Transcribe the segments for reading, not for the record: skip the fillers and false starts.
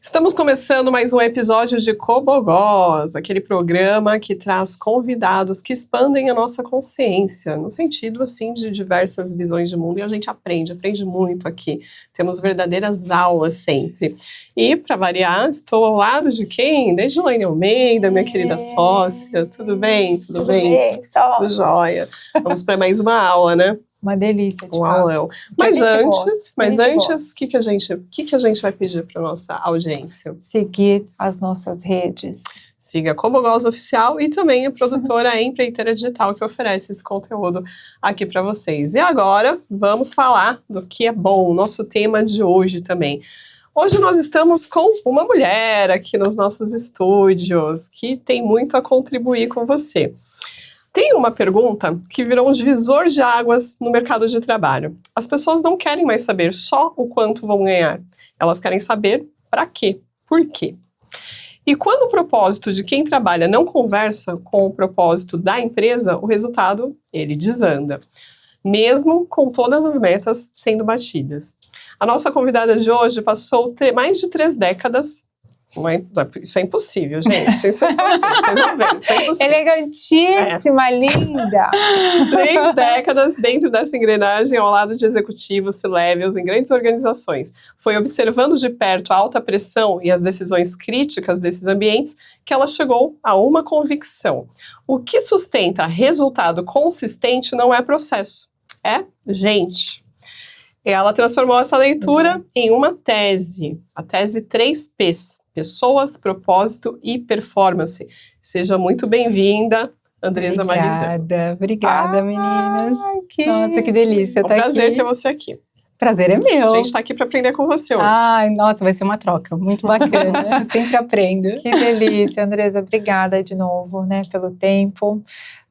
Estamos começando mais um episódio de Cobogós, aquele programa que traz convidados que expandem a nossa consciência, no sentido, assim, de diversas visões de mundo, e a gente aprende muito aqui. Temos verdadeiras aulas sempre. E, para variar, estou ao lado de quem? Desde Laine Almeida, minha querida sócia. Tudo bem? Tudo bem? Só. Tudo jóia. Vamos para mais uma aula, né? Uma delícia, Um aulão. Mas antes, o que a gente vai pedir para nossa audiência? Seguir as nossas redes. Siga Cobogós Oficial e também a produtora Empreiteira Digital, que oferece esse conteúdo aqui para vocês. E agora, vamos falar do que é bom, o nosso tema de hoje também. Hoje nós estamos com uma mulher aqui nos nossos estúdios, que tem muito a contribuir com você. Tem uma pergunta que virou um divisor de águas no mercado de trabalho. As pessoas não querem mais saber só o quanto vão ganhar. Elas querem saber para quê, por quê. E quando o propósito de quem trabalha não conversa com o propósito da empresa, o resultado, ele desanda. Mesmo com todas as metas sendo batidas. A nossa convidada de hoje passou mais de 3 décadas. Isso é impossível, gente. Isso é impossível. Vocês vão ver, isso é impossível. Elegantíssima, linda. 3 décadas dentro dessa engrenagem ao lado de executivos, C-levels em grandes organizações. Foi observando de perto a alta pressão e as decisões críticas desses ambientes que ela chegou a uma convicção. O que sustenta resultado consistente não é processo, é gente. Ela transformou essa leitura em uma tese, a tese 3Ps, pessoas, propósito e performance. Seja muito bem-vinda, Andresa Marisa. Obrigada, meninas. Nossa, que delícia estar aqui. É um prazer ter você aqui. Prazer é meu. A gente está aqui para aprender com você hoje. Ai, nossa, vai ser uma troca muito bacana. Eu sempre aprendo. Que delícia, Andresa. Obrigada de novo, né, pelo tempo.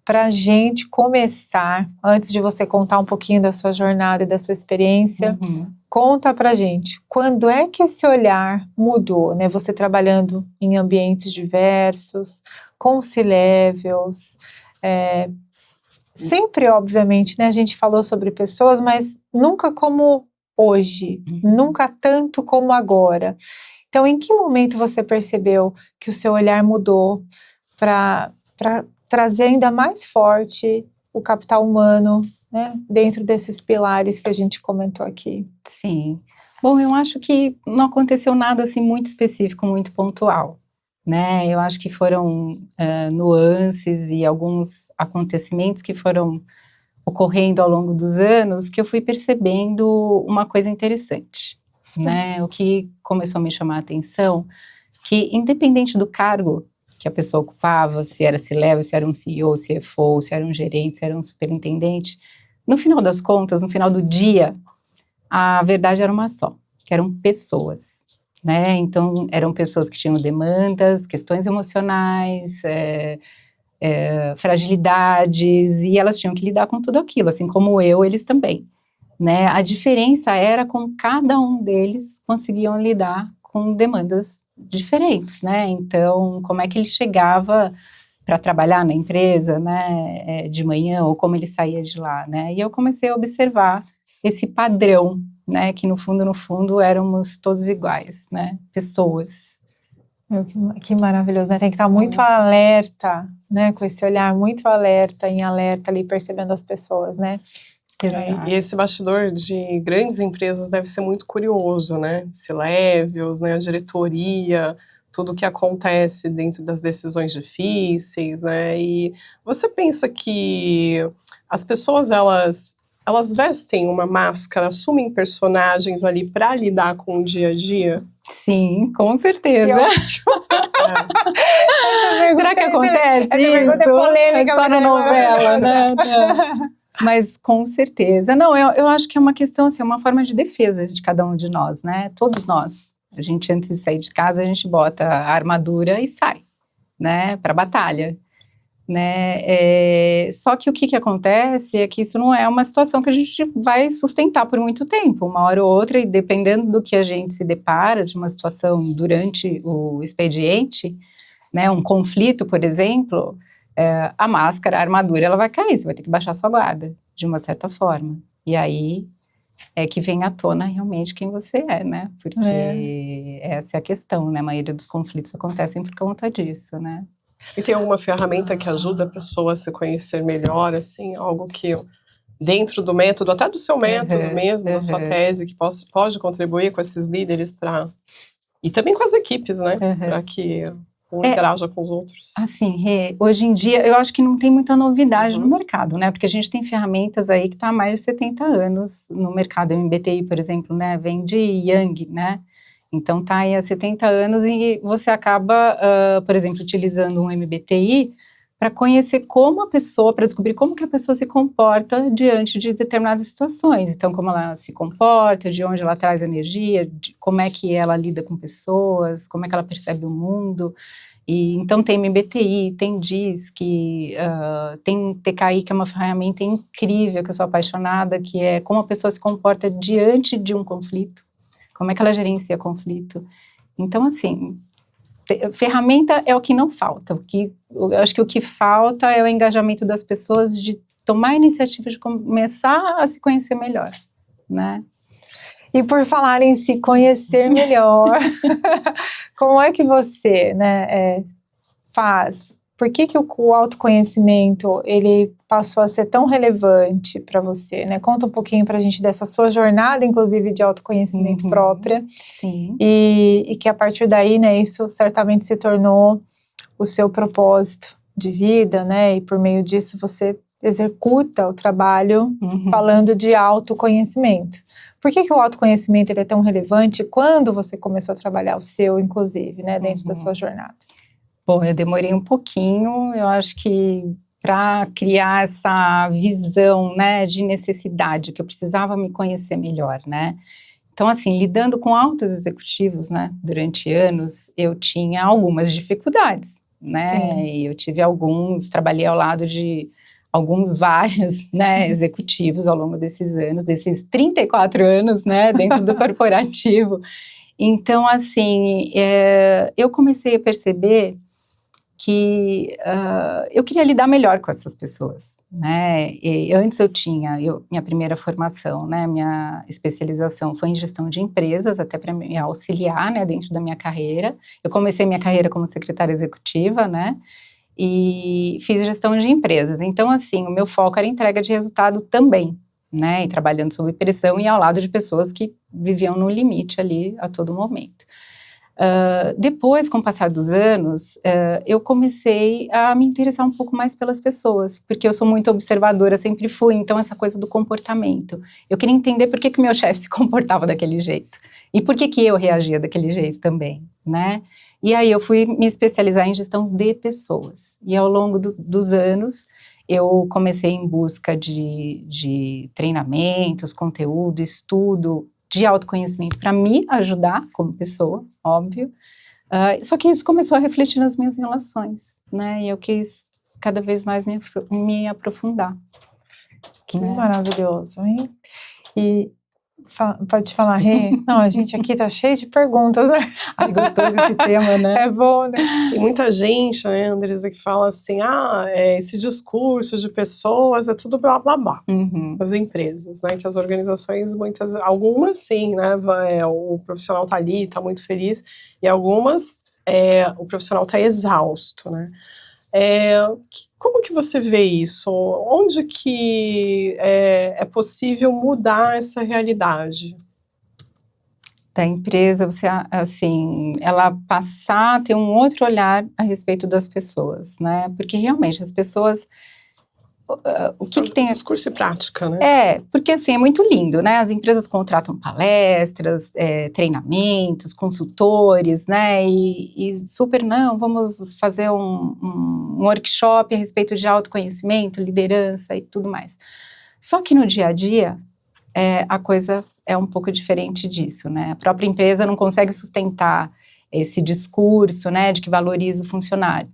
Para a gente começar, antes de você contar um pouquinho da sua jornada e da sua experiência, conta pra gente, quando é que esse olhar mudou, né? Você trabalhando em ambientes diversos, com C-levels, sempre, obviamente, né? A gente falou sobre pessoas, mas nunca como hoje, nunca tanto como agora. Então, em que momento você percebeu que o seu olhar mudou para trazer ainda mais forte o capital humano, né, dentro desses pilares que a gente comentou aqui? Sim. Bom, eu acho que não aconteceu nada assim muito específico, muito pontual, né? Eu acho que foram nuances e alguns acontecimentos que foram ocorrendo ao longo dos anos que eu fui percebendo uma coisa interessante, né? O que começou a me chamar a atenção, que independente do cargo que a pessoa ocupava, se era C-level, se era um CEO, CFO, se era um gerente, se era um superintendente, no final das contas, no final do dia, a verdade era uma só, que eram pessoas, né? Então, eram pessoas que tinham demandas, questões emocionais, fragilidades, e elas tinham que lidar com tudo aquilo, assim como eles também, né? A diferença era como cada um deles conseguiam lidar com demandas diferentes, né? Então, como é que ele chegava para trabalhar na empresa, né, de manhã, ou como ele saía de lá, né? E eu comecei a observar esse padrão, né, que no fundo éramos todos iguais, né? Pessoas. Que maravilhoso, né? Tem que estar muito alerta, né? Com esse olhar muito alerta, em alerta ali, percebendo as pessoas, né? E esse bastidor de grandes empresas deve ser muito curioso, né? C-levels, né? A diretoria, tudo que acontece dentro das decisões difíceis, né? E você pensa que as pessoas, elas vestem uma máscara, assumem personagens ali para lidar com o dia a dia? Sim, com certeza. Que ótimo. Será que acontece isso? Essa pergunta é polêmica. É só na novela, né? Mas com certeza. Não, eu acho que é uma questão, assim, uma forma de defesa de cada um de nós, né? Todos nós. A gente, antes de sair de casa, a gente bota a armadura e sai, né? Para a batalha, né? Só que o que acontece é que isso não é uma situação que a gente vai sustentar por muito tempo. Uma hora ou outra, e dependendo do que a gente se depara, de uma situação durante o expediente, né? Um conflito, por exemplo, a máscara, a armadura, ela vai cair, você vai ter que baixar sua guarda, de uma certa forma. E aí é que vem à tona realmente quem você é, né? Porque essa é a questão, né? A maioria dos conflitos acontecem por conta disso, né? E tem alguma ferramenta que ajuda a pessoa a se conhecer melhor, assim, algo que dentro do método, até do seu método mesmo, da sua tese, que pode contribuir com esses líderes e também com as equipes, né? Para que um interaja com os outros. Assim, Rê, hoje em dia, eu acho que não tem muita novidade no mercado, né? Porque a gente tem ferramentas aí que tá há mais de 70 anos no mercado. O MBTI, por exemplo, né? Vem de Yang, né? Então tá aí há 70 anos e você acaba, por exemplo, utilizando um MBTI para conhecer como a pessoa, para descobrir como que a pessoa se comporta diante de determinadas situações. Então, como ela se comporta, de onde ela traz energia, como é que ela lida com pessoas, como é que ela percebe o mundo. E, então, tem MBTI, tem DISC, tem TKI, que é uma ferramenta incrível, que eu sou apaixonada, que é como a pessoa se comporta diante de um conflito, como é que ela gerencia conflito. Então, assim, ferramenta é o que não falta. Eu acho que o que falta é o engajamento das pessoas de tomar a iniciativa de começar a se conhecer melhor, né? E por falar em se conhecer melhor, como é que você, né, faz? Por que o autoconhecimento, ele passou a ser tão relevante para você, né? Conta um pouquinho para a gente dessa sua jornada, inclusive, de autoconhecimento própria. Sim. E que a partir daí, né, isso certamente se tornou o seu propósito de vida, né? E por meio disso você executa o trabalho falando de autoconhecimento. Por que o autoconhecimento ele é tão relevante quando você começou a trabalhar o seu, inclusive, né, dentro da sua jornada? Bom, eu demorei um pouquinho, eu acho que para criar essa visão, né, de necessidade, que eu precisava me conhecer melhor, né? Então, assim, lidando com altos executivos, né, durante anos, eu tinha algumas dificuldades, né? Sim. E eu tive trabalhei ao lado de vários, né, executivos ao longo desses anos, desses 34 anos, né, dentro do corporativo. Então, assim, eu comecei a perceber que eu queria lidar melhor com essas pessoas, né? E antes minha primeira formação, né, minha especialização foi em gestão de empresas, até para me auxiliar, né, dentro da minha carreira. Eu comecei minha carreira como secretária executiva, né, e fiz gestão de empresas. Então, assim, o meu foco era entrega de resultado também, né, e trabalhando sob pressão e ao lado de pessoas que viviam no limite ali a todo momento. Depois, com o passar dos anos, eu comecei a me interessar um pouco mais pelas pessoas, porque eu sou muito observadora, sempre fui, então essa coisa do comportamento. Eu queria entender por que meu chefe se comportava daquele jeito, e por que eu reagia daquele jeito também, né? E aí eu fui me especializar em gestão de pessoas, e ao longo dos anos, eu comecei em busca de treinamentos, conteúdo, estudo, de autoconhecimento para me ajudar como pessoa, óbvio. Só que isso começou a refletir nas minhas relações, né? E eu quis cada vez mais me aprofundar. Que maravilhoso, hein? E pode falar, Rê? Não, a gente aqui tá cheio de perguntas, né? Ai, gostoso esse tema, né? É bom, né? Tem muita gente, né, Andresa, que fala assim, esse discurso de pessoas é tudo blá blá blá. As empresas, né, que as organizações, algumas sim, né, o profissional tá ali, tá muito feliz, e algumas, o profissional tá exausto, né. Como que você vê isso? Onde que é possível mudar essa realidade? Da empresa, você, assim, ela passar a ter um outro olhar a respeito das pessoas, né? Porque realmente as pessoas, o que tem... Discurso e prática, né? Porque assim, é muito lindo, né? As empresas contratam palestras, treinamentos, consultores, né? E super, vamos fazer um workshop a respeito de autoconhecimento, liderança e tudo mais. Só que no dia a dia, a coisa é um pouco diferente disso, né? A própria empresa não consegue sustentar esse discurso, né, de que valoriza o funcionário.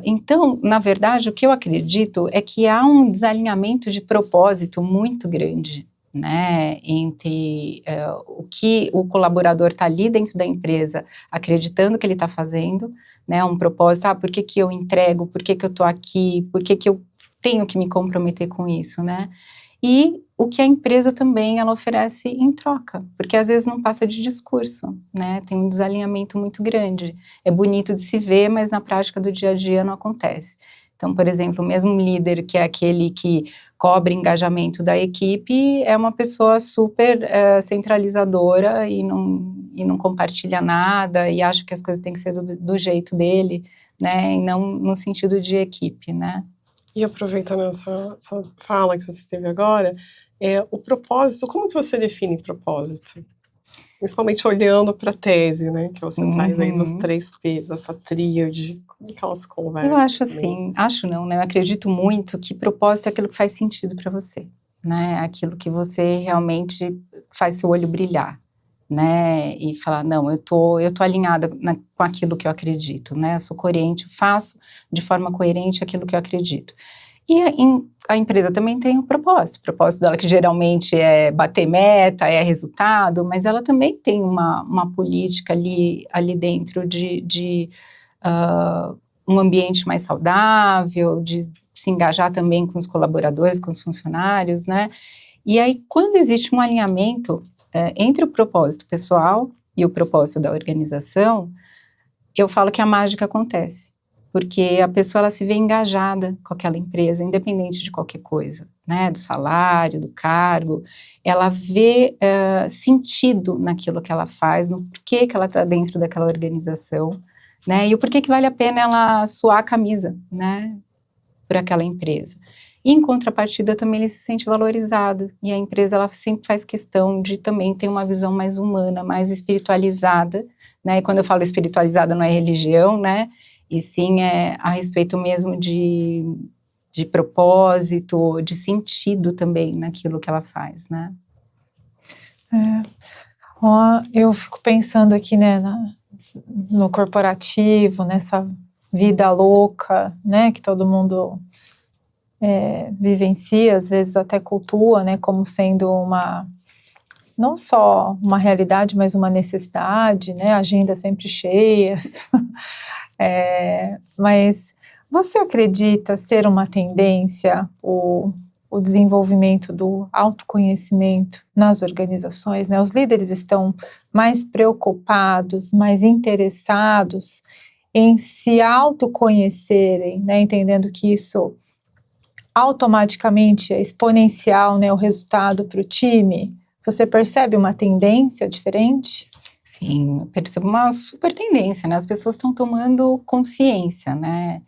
Então, na verdade, o que eu acredito é que há um desalinhamento de propósito muito grande, né, entre o que o colaborador está ali dentro da empresa acreditando que ele está fazendo né, um propósito, por que que eu entrego, por que que eu tô aqui, por que que eu tenho que me comprometer com isso, né? E o que a empresa também, ela oferece em troca, porque às vezes não passa de discurso, né? Tem um desalinhamento muito grande. É bonito de se ver, mas na prática do dia a dia não acontece. Então, por exemplo, o mesmo líder que é aquele que cobra engajamento da equipe é uma pessoa super centralizadora e não compartilha nada e acha que as coisas têm que ser do jeito dele, né? E não no sentido de equipe, né? E aproveitando essa fala que você teve agora, o propósito, como que você define propósito? Principalmente olhando para a tese, né, que você traz aí dos 3 P's, essa tríade, como que elas conversam? Eu acho assim, acho não, né, eu acredito muito que propósito é aquilo que faz sentido para você, né, aquilo que você realmente faz seu olho brilhar, né, e falar, não, eu tô alinhada com aquilo que eu acredito, né, eu sou coerente, faço de forma coerente aquilo que eu acredito. E a empresa também tem o propósito dela que geralmente é bater meta, é resultado, mas ela também tem uma política ali dentro de um ambiente mais saudável, de se engajar também com os colaboradores, com os funcionários, né? E aí, quando existe um alinhamento entre o propósito pessoal e o propósito da organização, eu falo que a mágica acontece. Porque a pessoa ela se vê engajada com aquela empresa, independente de qualquer coisa, né, do salário, do cargo, ela vê sentido naquilo que ela faz, no porquê que ela está dentro daquela organização, né, e o porquê que vale a pena ela suar a camisa, né, por aquela empresa. E em contrapartida também ele se sente valorizado, e a empresa ela sempre faz questão de também ter uma visão mais humana, mais espiritualizada, né, e quando eu falo espiritualizada não é religião, né, e sim a respeito mesmo de propósito, de sentido também naquilo que ela faz, né? Eu fico pensando aqui, né, no corporativo, nessa vida louca, né, que todo mundo vivencia, às vezes até cultua, né, como sendo não só uma realidade, mas uma necessidade, né, agendas sempre cheias. Mas você acredita ser uma tendência o desenvolvimento do autoconhecimento nas organizações, né? Os líderes estão mais preocupados, mais interessados em se autoconhecerem, né? Entendendo que isso automaticamente é exponencial, né? O resultado para o time. Você percebe uma tendência diferente? Sim, eu percebo uma super tendência, né? As pessoas estão tomando consciência, né?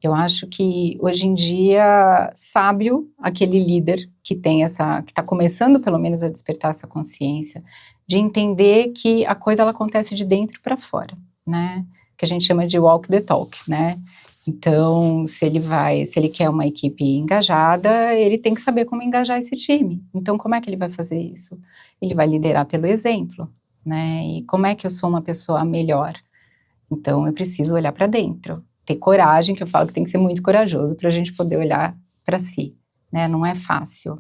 Eu acho que hoje em dia, sábio aquele líder que tem que está começando pelo menos a despertar essa consciência, de entender que a coisa ela acontece de dentro para fora, né? Que a gente chama de walk the talk, né? Então, se ele quer uma equipe engajada, ele tem que saber como engajar esse time. Então, como é que ele vai fazer isso? Ele vai liderar pelo exemplo. Né? E como é que eu sou uma pessoa melhor? Então, eu preciso olhar para dentro, ter coragem, que eu falo que tem que ser muito corajoso para a gente poder olhar para si, né? Não é fácil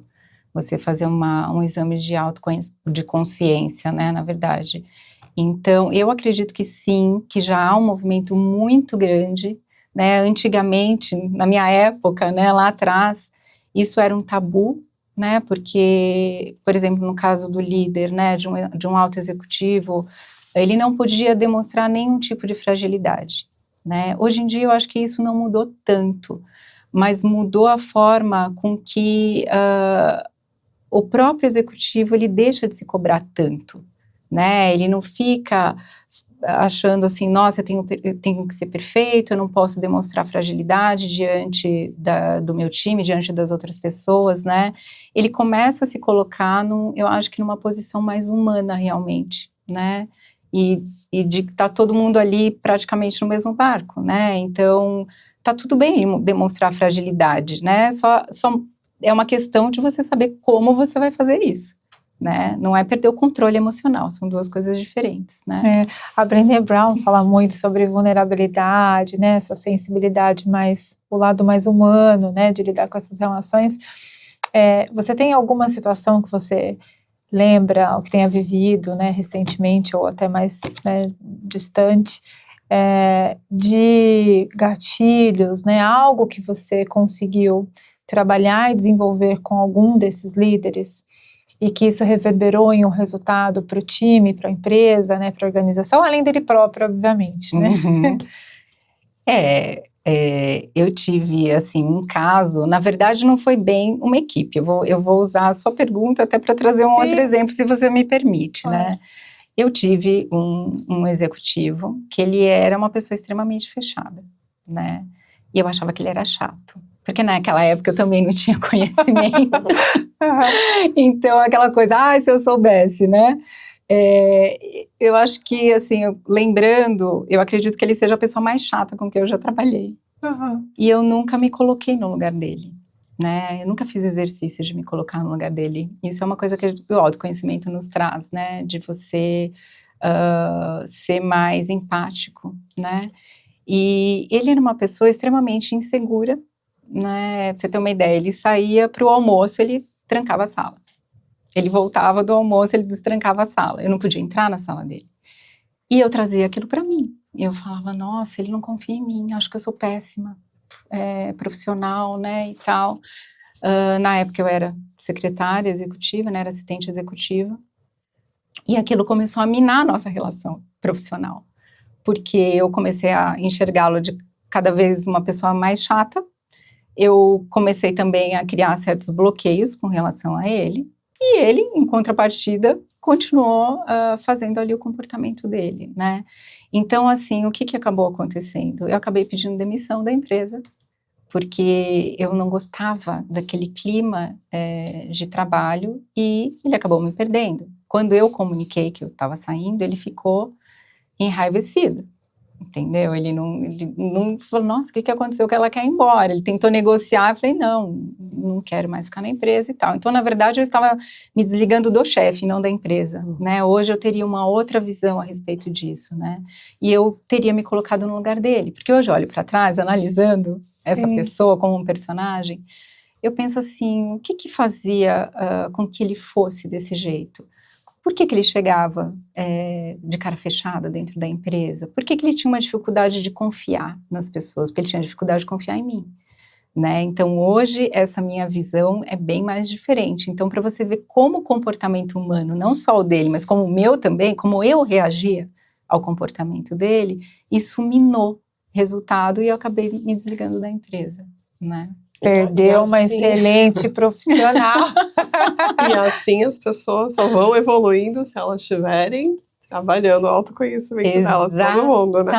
você fazer um exame de consciência, né? Na verdade. Então, eu acredito que sim, que já há um movimento muito grande, né? Antigamente, na minha época, né? Lá atrás, isso era um tabu, né, porque, por exemplo, no caso do líder, né, de um alto executivo, ele não podia demonstrar nenhum tipo de fragilidade, né. Hoje em dia eu acho que isso não mudou tanto, mas mudou a forma com que o próprio executivo ele deixa de se cobrar tanto, né, ele não fica achando assim, nossa, eu tenho que ser perfeito, eu não posso demonstrar fragilidade diante do meu time, diante das outras pessoas, né? Ele começa a se colocar, eu acho que numa posição mais humana realmente, né? E de que tá todo mundo ali praticamente no mesmo barco, né? Então, tá tudo bem demonstrar fragilidade, né? Só é uma questão de você saber como você vai fazer isso. Né? Não é perder o controle emocional, são duas coisas diferentes, né? A Brené Brown fala muito sobre vulnerabilidade, né? Essa sensibilidade o lado mais humano, né? De lidar com essas relações. Você tem alguma situação que você lembra, ou que tenha vivido, né? Recentemente ou até mais, né, distante, de gatilhos, né? Algo que você conseguiu trabalhar e desenvolver com algum desses líderes e que isso reverberou em um resultado para o time, para a empresa, né, para a organização, além dele próprio, obviamente, né? Uhum. Eu tive, assim, um caso, na verdade não foi bem uma equipe, eu vou usar a sua pergunta até para trazer um outro exemplo, se você me permite, né? Eu tive um executivo que ele era uma pessoa extremamente fechada, né? E eu achava que ele era chato, porque naquela época eu também não tinha conhecimento. Então, aquela coisa, se eu soubesse, né? Eu acho que, assim, lembrando, eu acredito que ele seja a pessoa mais chata com que eu já trabalhei. E eu nunca me coloquei no lugar dele, né? Eu nunca fiz exercício de me colocar no lugar dele. Isso é uma coisa que o autoconhecimento nos traz, né? De você ser mais empático, né? E ele era uma pessoa extremamente insegura, né? Pra você ter uma ideia, ele saía para o almoço, ele trancava a sala. Ele voltava do almoço, ele destrancava a sala. Eu não podia entrar na sala dele. E eu trazia aquilo para mim. E eu falava, nossa, ele não confia em mim, acho que eu sou péssima, profissional, né, e tal. Na época eu era secretária executiva, né, era assistente executiva. E aquilo começou a minar a nossa relação profissional. Porque eu comecei a enxergá-lo de cada vez uma pessoa mais chata. Eu comecei também a criar certos bloqueios com relação a ele. E ele, em contrapartida, continuou fazendo ali o comportamento dele, né? Então, assim, o que acabou acontecendo? Eu acabei pedindo demissão da empresa, porque eu não gostava daquele clima de trabalho e ele acabou me perdendo. Quando eu comuniquei que eu estava saindo, ele ficou enraivecido. Entendeu? Ele não falou, nossa, o que aconteceu que ela quer ir embora? Ele tentou negociar, eu falei, não quero mais ficar na empresa e tal. Então, na verdade, eu estava me desligando do chefe, não da empresa, né? Hoje eu teria uma outra visão a respeito disso, né? E eu teria me colocado no lugar dele. Porque hoje eu olho para trás, analisando essa pessoa como um personagem, eu penso assim, o que fazia com que ele fosse desse jeito? Por que ele chegava de cara fechada dentro da empresa? Por que ele tinha uma dificuldade de confiar nas pessoas? Porque ele tinha dificuldade de confiar em mim, né? Então, hoje, essa minha visão é bem mais diferente. Então, para você ver como o comportamento humano, não só o dele, mas como o meu também, como eu reagia ao comportamento dele, isso minou resultado e eu acabei me desligando da empresa, né? Perdeu uma excelente profissional. E assim as pessoas só vão evoluindo se elas estiverem trabalhando o autoconhecimento delas, todo mundo, né?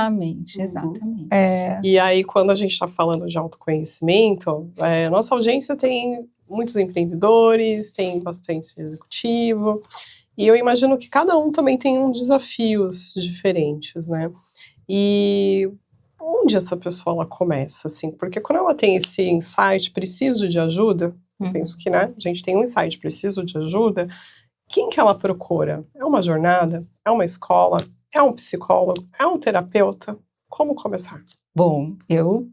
Exatamente. E aí, quando a gente está falando de autoconhecimento, nossa audiência tem muitos empreendedores, tem bastante executivo, e eu imagino que cada um também tem desafios diferentes, né? E onde essa pessoa ela começa, assim? Porque quando ela tem esse insight, preciso de ajuda, eu penso que, né, a gente tem um insight, preciso de ajuda, quem que ela procura? É uma jornada? É uma escola? É um psicólogo? É um terapeuta? Como começar? Bom, eu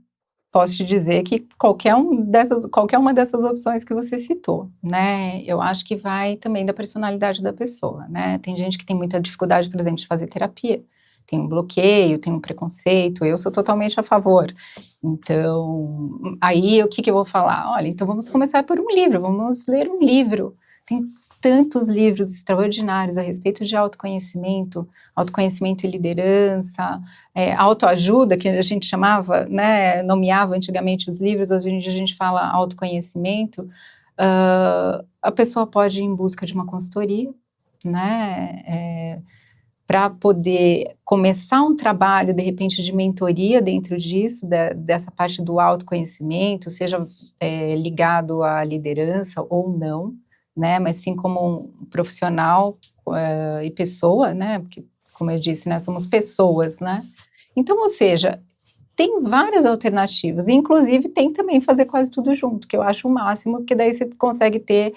posso te dizer que qualquer uma dessas opções que você citou, né? Eu acho que vai também da personalidade da pessoa, né? Tem gente que tem muita dificuldade, por exemplo, de fazer terapia. Tem um bloqueio, tem um preconceito, eu sou totalmente a favor. Então, aí o que eu vou falar? Olha, então vamos começar por um livro, vamos ler um livro. Tem tantos livros extraordinários a respeito de autoconhecimento e liderança, autoajuda, que a gente chamava, né, nomeava antigamente os livros, hoje em dia a gente fala autoconhecimento. A pessoa pode ir em busca de uma consultoria, né, para poder começar um trabalho, de repente, de mentoria dentro disso, dessa parte do autoconhecimento, seja ligado à liderança ou não, né, mas sim como um profissional e pessoa, né, porque, como eu disse, né, somos pessoas, né. Então, ou seja, tem várias alternativas, e inclusive tem também fazer quase tudo junto, que eu acho o máximo, porque daí você consegue ter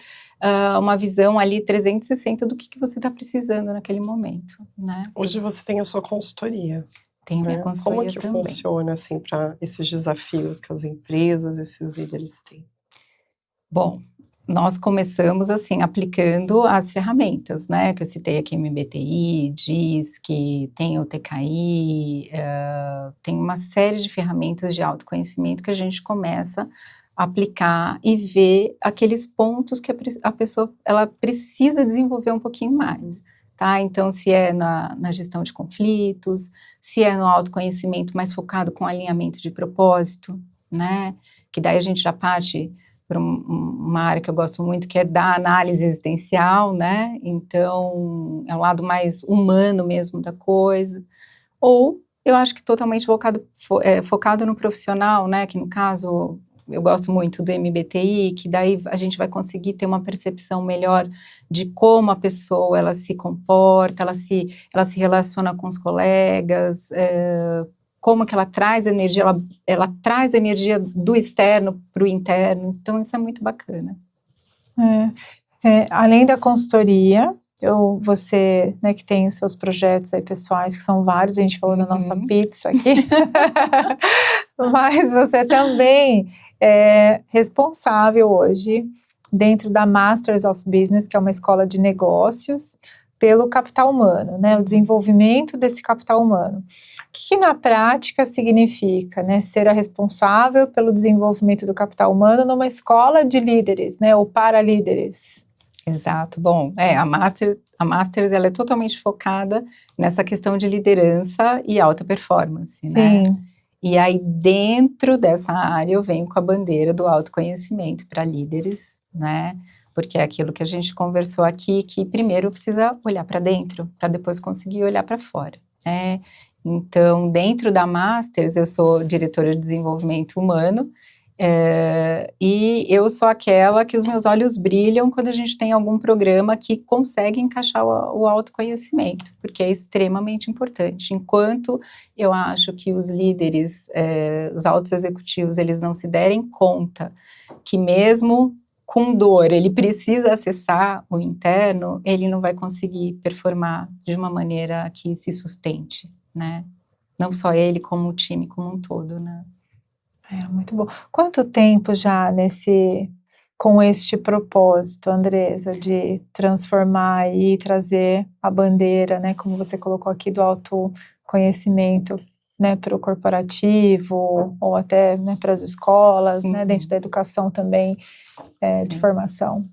uma visão ali 360 do que você está precisando naquele momento, né? Hoje você tem a sua consultoria. Tem a minha consultoria Como que também. funciona, assim, para esses desafios que as empresas, esses líderes têm? Bom, nós começamos, assim, aplicando as ferramentas, né, que eu citei aqui, MBTI, DISC, tem o TKI, tem uma série de ferramentas de autoconhecimento que a gente começa a aplicar e ver aqueles pontos que a pessoa, ela precisa desenvolver um pouquinho mais, tá? Então, se é na gestão de conflitos, se é no autoconhecimento mais focado com alinhamento de propósito, né, que daí a gente já parte para uma área que eu gosto muito, que é da análise existencial, né? Então, é um lado mais humano mesmo da coisa. Ou, eu acho que totalmente focado no profissional, né? Que no caso, eu gosto muito do MBTI, que daí a gente vai conseguir ter uma percepção melhor de como a pessoa, ela se comporta, ela se relaciona com os colegas, como que ela traz energia, ela traz energia do externo para o interno, então isso é muito bacana. Além da consultoria, você, né, que tem os seus projetos aí pessoais, que são vários, a gente falou da nossa pizza aqui, mas você também é responsável hoje, dentro da Masters of Business, que é uma escola de negócios, pelo capital humano, né, o desenvolvimento desse capital humano. O que na prática significa, né, ser a responsável pelo desenvolvimento do capital humano numa escola de líderes, né, ou para líderes? Exato, bom, a Masters ela é totalmente focada nessa questão de liderança e alta performance, né? Sim. E aí dentro dessa área eu venho com a bandeira do autoconhecimento para líderes, né? Porque é aquilo que a gente conversou aqui, que primeiro precisa olhar para dentro, para depois conseguir olhar para fora, né? Então, dentro da Masters, eu sou diretora de desenvolvimento humano, e eu sou aquela que os meus olhos brilham quando a gente tem algum programa que consegue encaixar o autoconhecimento, porque é extremamente importante. Enquanto eu acho que os líderes, os altos executivos, eles não se derem conta que mesmo com dor, ele precisa acessar o interno, ele não vai conseguir performar de uma maneira que se sustente, né? Não só ele, como o time como um todo, né? Muito bom. Quanto tempo já com este propósito, Andresa, de transformar e trazer a bandeira, né, como você colocou aqui, do autoconhecimento, né, para o corporativo, ou até, né, para as escolas, né, dentro da educação também, de formação?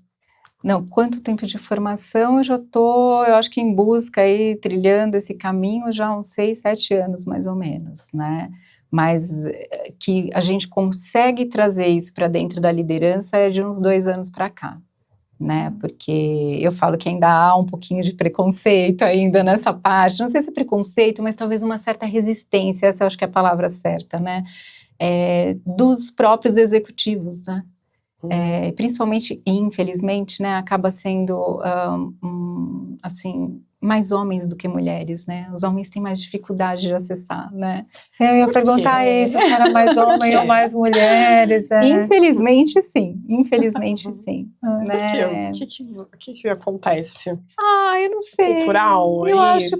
Não, quanto tempo de formação eu já estou, eu acho que em busca aí, trilhando esse caminho já há uns 6, 7 anos mais ou menos, né? Mas que a gente consegue trazer isso para dentro da liderança é de uns 2 anos para cá, né? Porque eu falo que ainda há um pouquinho de preconceito ainda nessa parte, não sei se é preconceito, mas talvez uma certa resistência, essa eu acho que é a palavra certa, né? Dos próprios executivos, né? Principalmente, infelizmente, né, acaba sendo, assim, mais homens do que mulheres, né? Os homens têm mais dificuldade de acessar, né? Eu ia perguntar isso, se era mais homem ou mais mulheres. Infelizmente, sim. Infelizmente, sim. Né? O que acontece? Eu não sei. Cultural? Eu acho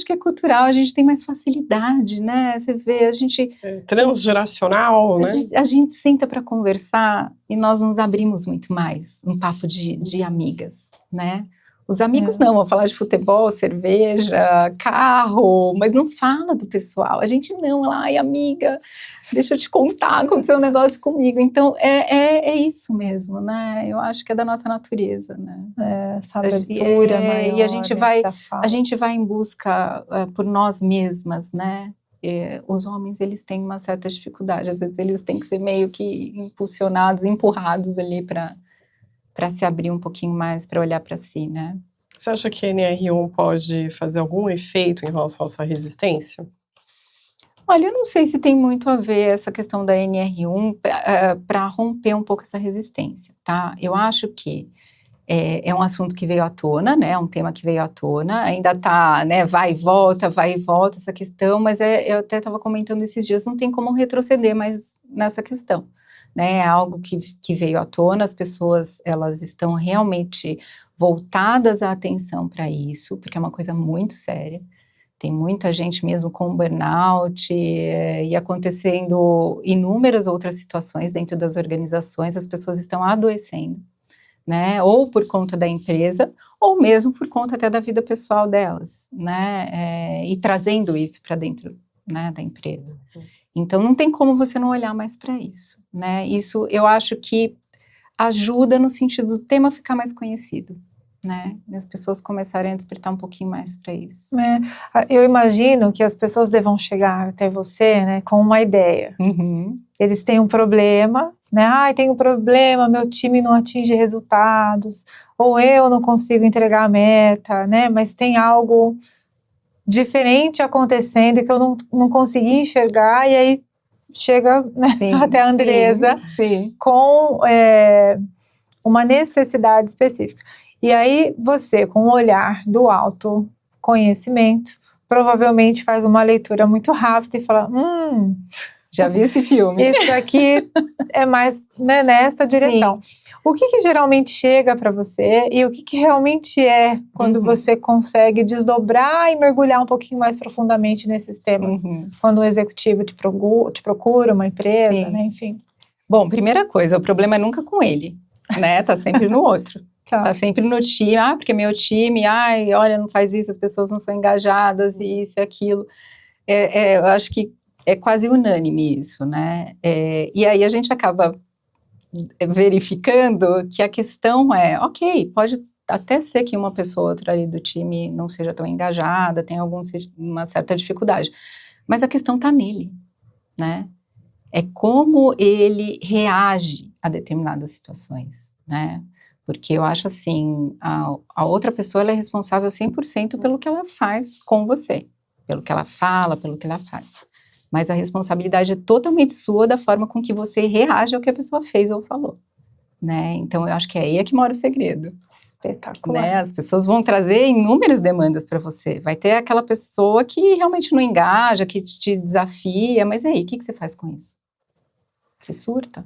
que é cultural, a gente tem mais facilidade, né? Você vê, a gente... transgeracional, né? A gente senta para conversar e nós nos abrimos muito mais, um papo de amigas, né? Os amigos não, vão falar de futebol, cerveja, carro, mas não fala do pessoal. A gente não, ai amiga, deixa eu te contar, aconteceu um negócio comigo. Então, é isso mesmo, né? Eu acho que é da nossa natureza, né? Essa abertura maior. E a gente vai em busca por nós mesmas, né? Os homens, eles têm uma certa dificuldade, às vezes eles têm que ser meio que impulsionados, empurrados ali para se abrir um pouquinho mais, para olhar para si, né? Você acha que a NR1 pode fazer algum efeito em relação à sua resistência? Olha, eu não sei se tem muito a ver essa questão da NR1 para romper um pouco essa resistência, tá? Eu acho que é um assunto que veio à tona, né? Um tema que veio à tona, ainda tá, né? Vai e volta essa questão, mas eu até estava comentando esses dias, não tem como retroceder mais nessa questão. Né, é algo que veio à tona, as pessoas, elas estão realmente voltadas a atenção para isso, porque é uma coisa muito séria, tem muita gente mesmo com burnout, e acontecendo inúmeras outras situações dentro das organizações, as pessoas estão adoecendo, né? Ou por conta da empresa, ou mesmo por conta até da vida pessoal delas, né? E trazendo isso para dentro, né, da empresa. Então, não tem como você não olhar mais para isso, né? Isso eu acho que ajuda no sentido do tema ficar mais conhecido, né? E as pessoas começarem a despertar um pouquinho mais para isso. Eu imagino que as pessoas devam chegar até você, né, com uma ideia. Uhum. Eles têm um problema, né? Tem um problema, meu time não atinge resultados, ou eu não consigo entregar a meta, né? Mas tem algo diferente acontecendo que eu não consegui enxergar, e aí chega, né, Sim, até a Andresa sim. com uma necessidade específica. E aí você, com o olhar do autoconhecimento, provavelmente faz uma leitura muito rápida e fala, Já vi esse filme. isso aqui é mais, né, nessa direção. Sim. O que geralmente chega para você e o que realmente é quando você consegue desdobrar e mergulhar um pouquinho mais profundamente nesses temas? Quando o executivo te procura, uma empresa, né, enfim. Bom, primeira coisa, o problema é nunca com ele, né? Tá sempre no outro. Tá sempre no time, porque meu time, olha, não faz isso, as pessoas não são engajadas, e isso e aquilo. Eu acho que é quase unânime isso, né? E aí a gente acaba verificando que a questão é, ok, pode até ser que uma pessoa ou outra ali do time não seja tão engajada, tenha uma certa dificuldade, mas a questão tá nele, né? É como ele reage a determinadas situações, né? Porque eu acho assim, a outra pessoa ela é responsável 100% pelo que ela faz com você, pelo que ela fala, pelo que ela faz. Mas a responsabilidade é totalmente sua da forma com que você reage ao que a pessoa fez ou falou, né? Então eu acho que é aí que mora o segredo. Espetacular. Né? As pessoas vão trazer inúmeras demandas para você. Vai ter aquela pessoa que realmente não engaja, que te desafia, mas e aí, o que você faz com isso? Você surta?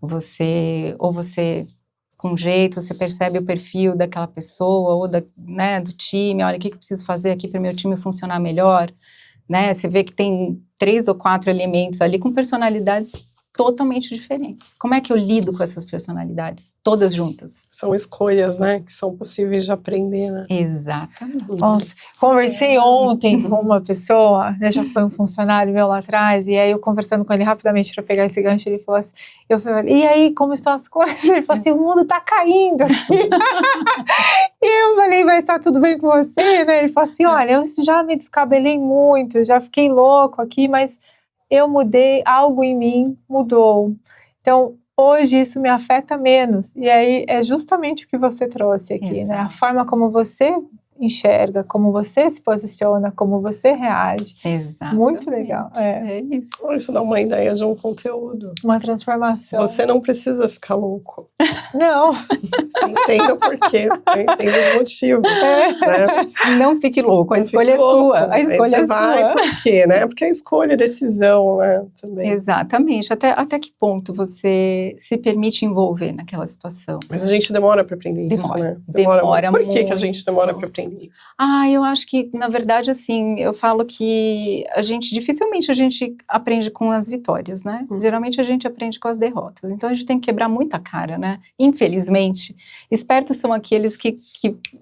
Ou você com jeito, você percebe o perfil daquela pessoa ou né, do time, olha, o que eu preciso fazer aqui para o meu time funcionar melhor, né? Você vê que tem 3 ou 4 elementos ali com personalidades totalmente diferentes. Como é que eu lido com essas personalidades todas juntas? São escolhas, né, que são possíveis de aprender, né? Exatamente. Nossa, conversei ontem com uma pessoa, né, já foi um funcionário meu lá atrás, e aí eu conversando com ele rapidamente para pegar esse gancho, ele falou assim, eu falei, e aí, como estão as coisas? Ele falou assim, o mundo tá caindo aqui. E eu falei, mas tá tudo bem com você, né? Ele falou assim, olha, eu já me descabelei muito, já fiquei louco aqui, mas eu mudei, algo em mim mudou. Então, hoje isso me afeta menos. E aí é justamente o que você trouxe aqui, né? A forma como você enxerga, como você se posiciona, como você reage. Exato. Muito legal. É isso. Isso dá uma ideia de um conteúdo. Uma transformação. Você não precisa ficar louco. Não. Entenda o porquê, entenda os motivos. Né? Não fique louco, a escolha é sua. A escolha é sua. Por quê, né? Porque a escolha é decisão, né? Também. Exatamente. Até que ponto você se permite envolver naquela situação? Mas a gente demora para aprender isso, né? Demora muito. Por que a gente demora para aprender? Eu acho que, na verdade, assim, eu falo que dificilmente a gente aprende com as vitórias, né? Geralmente a gente aprende com as derrotas. Então a gente tem que quebrar muita cara, né? Infelizmente. Espertos são aqueles que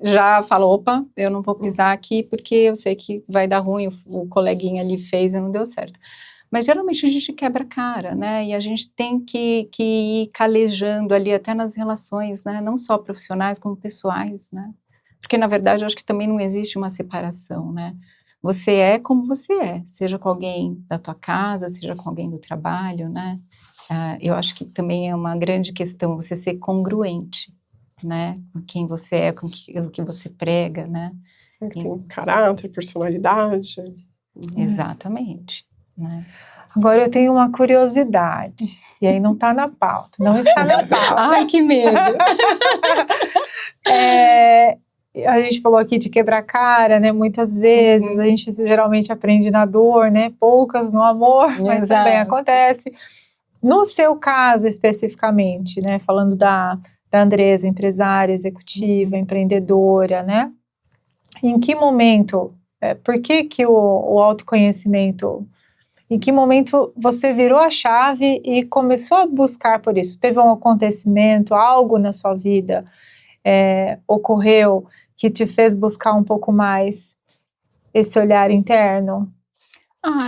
já falam, opa, eu não vou pisar aqui porque eu sei que vai dar ruim, o coleguinha ali fez e não deu certo. Mas geralmente a gente quebra a cara, né? E a gente tem que ir calejando ali até nas relações, né? Não só profissionais, como pessoais, né? Porque, na verdade, eu acho que também não existe uma separação, né? Você é como você é, seja com alguém da tua casa, seja com alguém do trabalho, né? Eu acho que também é uma grande questão você ser congruente, né? Com quem você é, com aquilo que você prega, né? Tem caráter, personalidade. Exatamente, né? Agora eu tenho uma curiosidade, e aí não está na pauta, não está na pauta. Ai, que medo! A gente falou aqui de quebrar cara, né? Muitas vezes a gente geralmente aprende na dor, né? Poucas no amor, mas também acontece. No seu caso especificamente, né? Falando da Andresa, empresária, executiva, empreendedora, né? Em que momento, por que o autoconhecimento Em que momento você virou a chave e começou a buscar por isso? Teve um acontecimento, algo na sua vida ocorreu que te fez buscar um pouco mais esse olhar interno?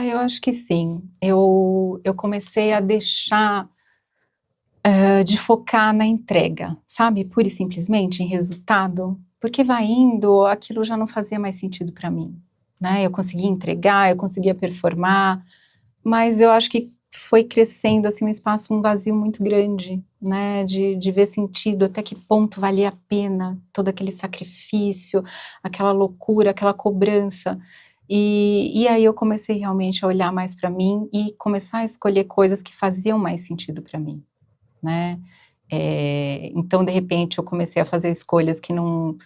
Eu acho que sim. Eu comecei a deixar de focar na entrega, sabe? Pura e simplesmente em resultado. Porque vai indo, aquilo já não fazia mais sentido para mim, né? Eu conseguia entregar, eu conseguia performar, mas eu acho que foi crescendo assim um espaço, um vazio muito grande, né? De ver sentido, até que ponto valia a pena todo aquele sacrifício, aquela loucura, aquela cobrança. E aí eu comecei realmente a olhar mais para mim e começar a escolher coisas que faziam mais sentido para mim, né? Então, de repente, eu comecei a fazer escolhas que não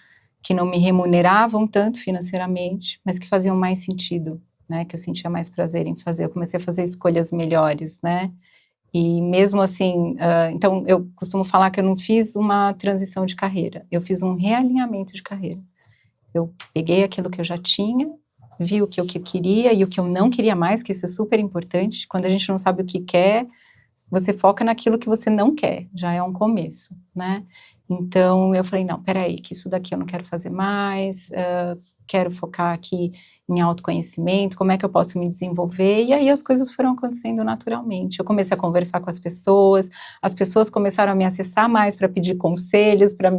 me remuneravam tanto financeiramente, mas que faziam mais sentido, né? Que eu sentia mais prazer em fazer. Eu comecei a fazer escolhas melhores, né? E mesmo assim, então eu costumo falar que eu não fiz uma transição de carreira, eu fiz um realinhamento de carreira. Eu peguei aquilo que eu já tinha, vi o que eu queria e o que eu não queria mais, que isso é super importante. Quando a gente não sabe o que quer, você foca naquilo que você não quer, já é um começo, né? Então, eu falei, não, peraí, que isso daqui eu não quero fazer mais, quero focar aqui em autoconhecimento, como é que eu posso me desenvolver? E aí as coisas foram acontecendo naturalmente. Eu comecei a conversar com as pessoas começaram a me acessar mais para pedir conselhos, para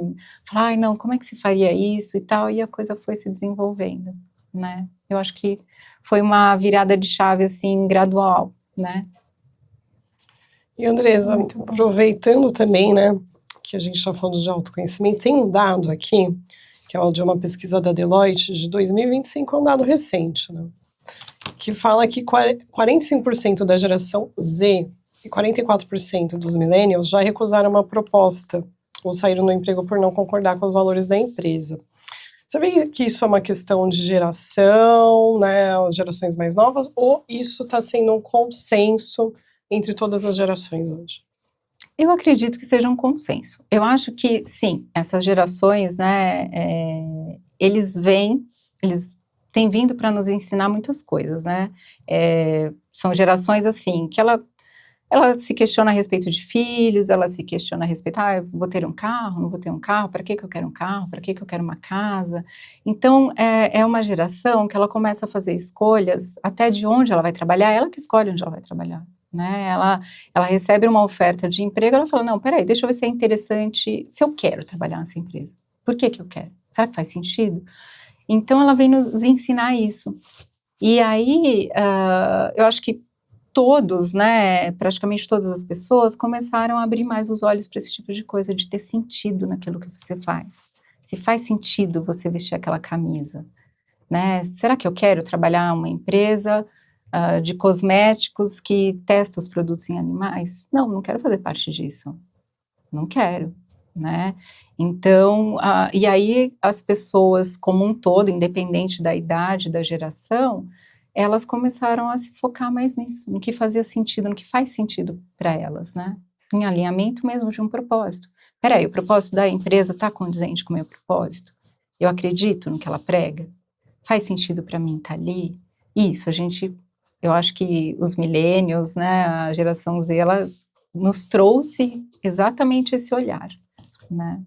falar, ai, não, como é que se faria isso e tal, e a coisa foi se desenvolvendo, né? Eu acho que foi uma virada de chave, assim, gradual, né? E Andresa, aproveitando também, né, que a gente está falando de autoconhecimento, tem um dado aqui, que é de uma pesquisa da Deloitte de 2025, é um dado recente, né, que fala que 45% da geração Z e 44% dos millennials já recusaram uma proposta ou saíram do emprego por não concordar com os valores da empresa. Você vê que isso é uma questão de geração, né, as gerações mais novas, ou isso está sendo um consenso entre todas as gerações hoje? Eu acredito que seja um consenso. Eu acho que, sim, essas gerações, né, eles têm vindo para nos ensinar muitas coisas, né? São gerações, assim, que ela se questiona a respeito de filhos, ela se questiona a respeito, eu vou ter um carro, não vou ter um carro, para que eu quero um carro, para que eu quero uma casa? Então, é uma geração que ela começa a fazer escolhas, até de onde ela vai trabalhar, ela que escolhe onde ela vai trabalhar, né? Ela recebe uma oferta de emprego, ela fala, não, peraí, deixa eu ver se é interessante, se eu quero trabalhar nessa empresa. Por que eu quero? Será que faz sentido? Então, ela vem nos ensinar isso. E aí, eu acho que todos, né, praticamente todas as pessoas começaram a abrir mais os olhos para esse tipo de coisa, de ter sentido naquilo que você faz. Se faz sentido você vestir aquela camisa, né? Será que eu quero trabalhar numa empresa de cosméticos que testa os produtos em animais? Não, não quero fazer parte disso. Não quero, né? Então, e aí as pessoas como um todo, independente da idade, da geração, elas começaram a se focar mais nisso, no que fazia sentido, no que faz sentido para elas, né? Em alinhamento mesmo de um propósito. Peraí, o propósito da empresa está condizente com o meu propósito? Eu acredito no que ela prega? Faz sentido para mim estar ali? Isso, eu acho que os millennials, né, a geração Z, ela nos trouxe exatamente esse olhar, né?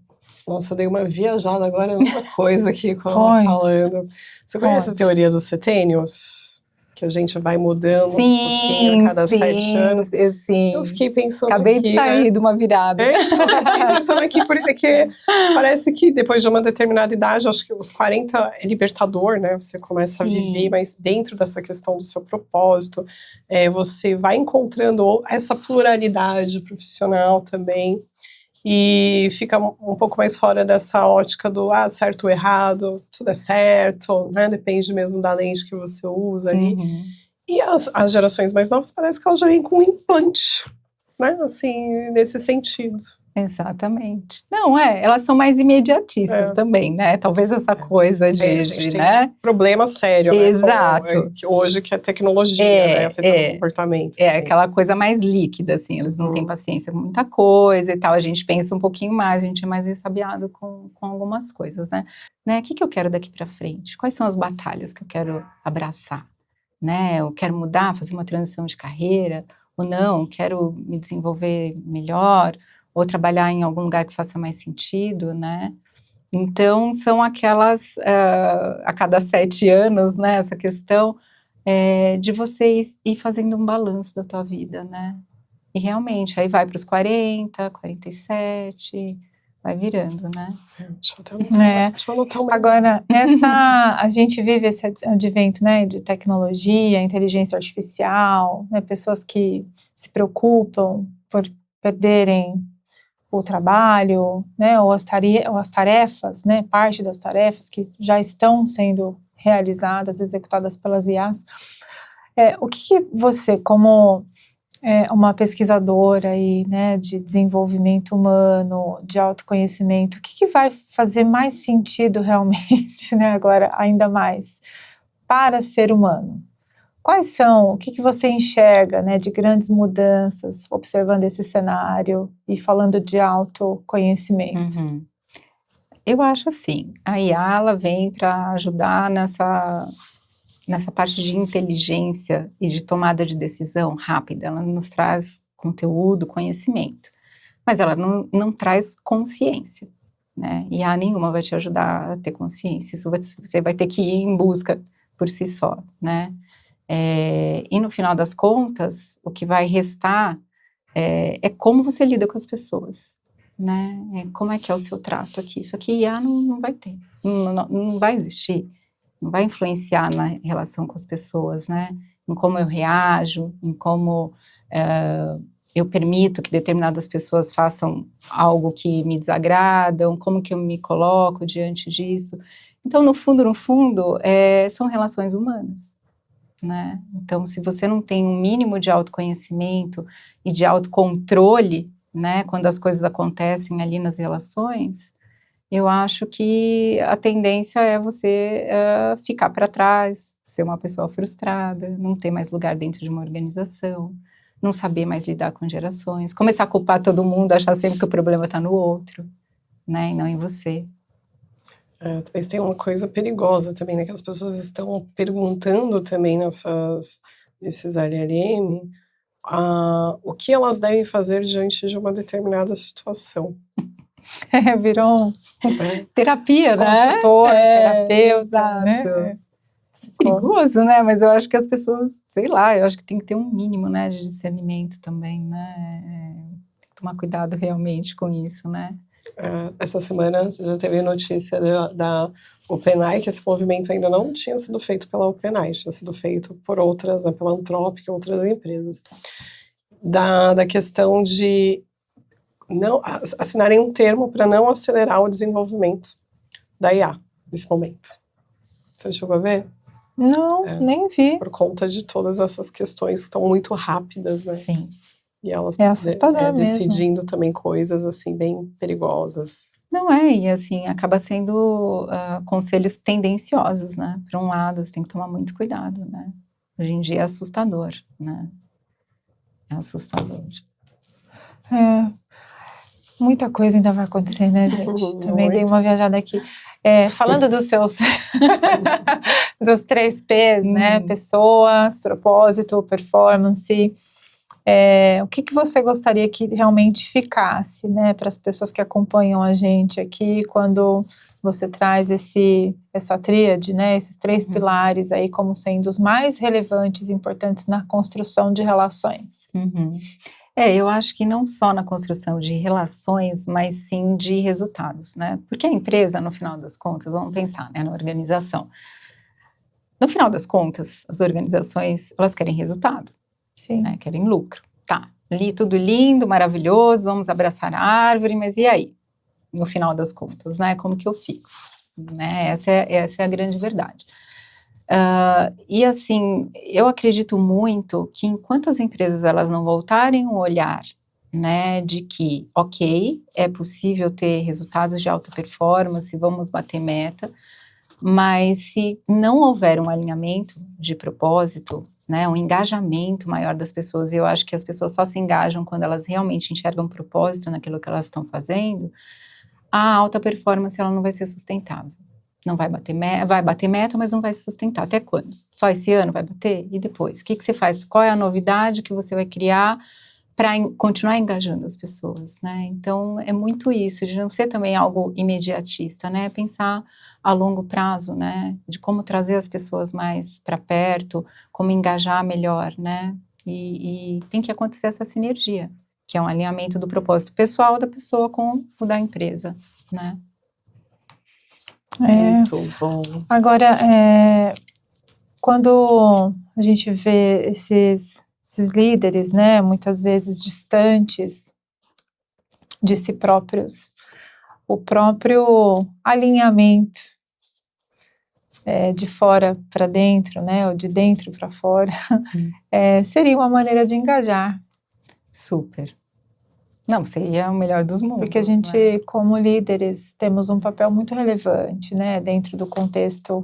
Nossa, eu dei uma viajada agora numa coisa aqui com ela falando. Você conhece a teoria dos setênios? Que a gente vai mudando um pouquinho a cada 7 anos. Sim. Eu fiquei pensando Acabei aqui, de sair né, de uma virada. Então, eu fiquei pensando aqui, porque parece que depois de uma determinada idade, acho que os 40 é libertador, né? Você começa a viver, mas dentro dessa questão do seu propósito, você vai encontrando essa pluralidade profissional também. E fica um pouco mais fora dessa ótica do certo ou errado, tudo é certo, né? Depende mesmo da lente que você usa ali. E as gerações mais novas parece que elas já vêm com um implante, né? Assim, nesse sentido. Exatamente. Não, elas são mais imediatistas também, né? Talvez essa coisa a gente tem né? Problema sério, Exato. Né? Hoje que a tecnologia, né, afetando o comportamento. Aquela coisa mais líquida, assim, eles não têm paciência com muita coisa e tal, a gente pensa um pouquinho mais, a gente é mais ressabiado com algumas coisas, né? O que eu quero daqui para frente? Quais são as batalhas que eu quero abraçar? né? Eu quero mudar, fazer uma transição de carreira, ou não, quero me desenvolver melhor, ou trabalhar em algum lugar que faça mais sentido, né? Então, são aquelas, a cada 7 anos, né, essa questão de você ir fazendo um balanço da tua vida, né? E realmente, aí vai para os 40, 47, vai virando, né? Deixa eu anotar uma Agora, a gente vive esse advento, né, de tecnologia, inteligência artificial, né, pessoas que se preocupam por perderem o trabalho, né, ou as tarefas, né, parte das tarefas que já estão sendo realizadas, executadas pelas IAs. O que você, como uma pesquisadora aí, né, de desenvolvimento humano, de autoconhecimento, o que vai fazer mais sentido realmente, né, agora ainda mais, para ser humano? Quais são, o que você enxerga, né, de grandes mudanças, observando esse cenário e falando de autoconhecimento? Uhum. Eu acho assim, a IA ela vem para ajudar nessa parte de inteligência e de tomada de decisão rápida. Ela nos traz conteúdo, conhecimento, mas ela não traz consciência, né? IA nenhuma vai te ajudar a ter consciência, isso você vai ter que ir em busca por si só, né? E no final das contas, o que vai restar é como você lida com as pessoas, né? Como é que é o seu trato aqui? Isso aqui IA não vai ter, não vai existir, não vai influenciar na relação com as pessoas, né? Em como eu reajo, em como eu permito que determinadas pessoas façam algo que me desagradam, como que eu me coloco diante disso. Então, no fundo, são relações humanas, né? Então, se você não tem um mínimo de autoconhecimento e de autocontrole, né, quando as coisas acontecem ali nas relações, eu acho que a tendência é você ficar para trás, ser uma pessoa frustrada, não ter mais lugar dentro de uma organização, não saber mais lidar com gerações, começar a culpar todo mundo, achar sempre que o problema está no outro, né, e não em você. Talvez tenha uma coisa perigosa também, né, que as pessoas estão perguntando também nesses LLM, o que elas devem fazer diante de uma determinada situação. Virou terapia, né? Consultor, terapeuta, exato. né? Perigoso, né? Mas eu acho que as pessoas, sei lá, eu acho que tem que ter um mínimo, né, de discernimento também, né? Tem que tomar cuidado realmente com isso, né? Essa semana já teve notícia da OpenAI, que esse movimento ainda não tinha sido feito pela OpenAI, tinha sido feito por outras, né, pela Anthropic e outras empresas, da questão de não assinarem um termo para não acelerar o desenvolvimento da IA nesse momento. Você chegou a ver? Não, nem vi. Por conta de todas essas questões que estão muito rápidas, né? Sim. E elas mesmo. decidindo também coisas assim bem perigosas. Não e assim, acaba sendo conselhos tendenciosos, né? Por um lado, você tem que tomar muito cuidado, né? Hoje em dia é assustador, né? É assustador. Muita coisa ainda vai acontecer, né, gente? Também dei uma viajada aqui. Falando dos seus dos 3 P's, né? Pessoas, propósito, performance. O que você gostaria que realmente ficasse, né, para as pessoas que acompanham a gente aqui, quando você traz essa tríade, né, esses 3 pilares aí como sendo os mais relevantes e importantes na construção de relações? Eu acho que não só na construção de relações, mas sim de resultados, né? Porque a empresa, no final das contas, vamos pensar, né, na organização. No final das contas, as organizações, elas querem resultado. Sim. Né, querem lucro. Tá, ali tudo lindo, maravilhoso, vamos abraçar a árvore, mas e aí? No final das contas, né, como que eu fico? Né, essa é a grande verdade. E assim, eu acredito muito que enquanto as empresas elas não voltarem o olhar, né, de que, ok, é possível ter resultados de alta performance, vamos bater meta, mas se não houver um alinhamento de propósito, né, um engajamento maior das pessoas, e eu acho que as pessoas só se engajam quando elas realmente enxergam propósito naquilo que elas estão fazendo, a alta performance ela não vai ser sustentável, Não vai bater meta, mas não vai se sustentar. Até quando? Só esse ano vai bater? E depois? O que você faz? Qual é a novidade que você vai criar para continuar engajando as pessoas, né? Então, é muito isso, de não ser também algo imediatista, né? Pensar a longo prazo, né? De como trazer as pessoas mais para perto, como engajar melhor, né? E tem que acontecer essa sinergia, que é um alinhamento do propósito pessoal da pessoa com o da empresa, né? Muito bom. Agora, quando a gente vê esses líderes, né, muitas vezes distantes de si próprios, o próprio alinhamento de fora para dentro, né, ou de dentro para fora, seria uma maneira de engajar. Super. Não, seria o melhor dos mundos. Porque a gente, né? como líderes, temos um papel muito relevante, né, dentro do contexto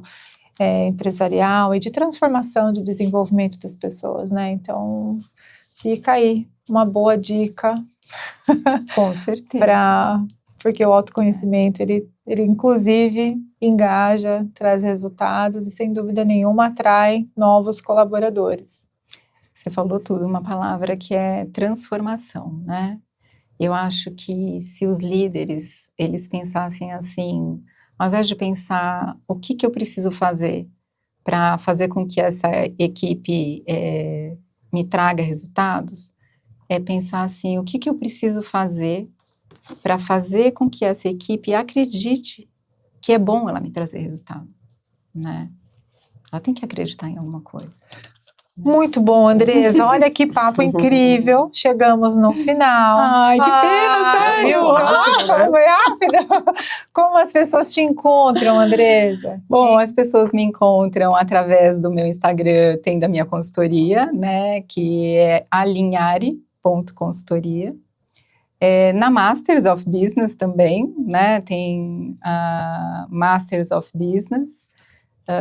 empresarial e de transformação, de desenvolvimento das pessoas, né? Então, fica aí uma boa dica. Com certeza. Porque o autoconhecimento, ele inclusive engaja, traz resultados e, sem dúvida nenhuma, atrai novos colaboradores. Você falou tudo, uma palavra que é transformação, né? Eu acho que se os líderes, eles pensassem assim, ao invés de pensar o que eu preciso fazer para fazer com que essa equipe me traga resultados, é pensar assim, o que eu preciso fazer para fazer com que essa equipe acredite que é bom ela me trazer resultado, né? Ela tem que acreditar em alguma coisa. Muito bom, Andresa. Olha que papo incrível. Chegamos no final. Ai, que pena, sério. Passou rápido, né? Foi rápido. Como as pessoas te encontram, Andresa? Bom, as pessoas me encontram através do meu Instagram, tem da minha consultoria, né, que é alinhare.consultoria. Na Masters of Business também, né, tem a Masters of Business,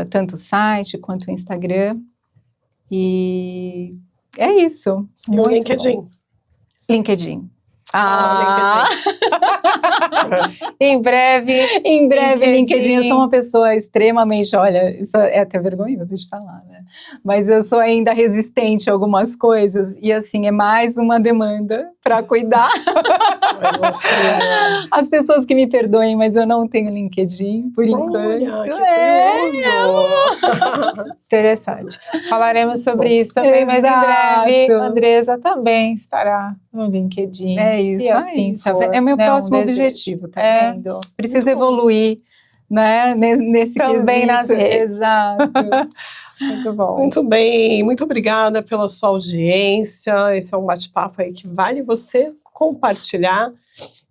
tanto o site quanto o Instagram. E é isso. E o LinkedIn? LinkedIn. Em breve, LinkedIn. Eu sou uma pessoa extremamente, olha, isso é até vergonhoso de falar, né? Mas eu sou ainda resistente a algumas coisas e assim, é mais uma demanda para cuidar. As pessoas que me perdoem, mas eu não tenho LinkedIn, por enquanto. Olha, que curioso! Interessante. Falaremos sobre isso também, mas em breve, Andresa também estará no LinkedIn. É isso se assim aí. For, é o meu próximo desejo. objetivo, tá vendo? Preciso evoluir, né? Nesse também quesito. nas redes. Exato. Muito bom. Muito bem, muito obrigada pela sua audiência. Esse é um bate-papo aí que vale você compartilhar.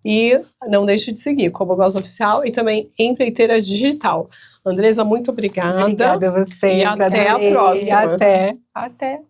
E não deixe de seguir Como Goals Oficial e também Empreiteira Digital. Andresa, muito obrigada. Obrigada a vocês. E até a próxima. Até. Até.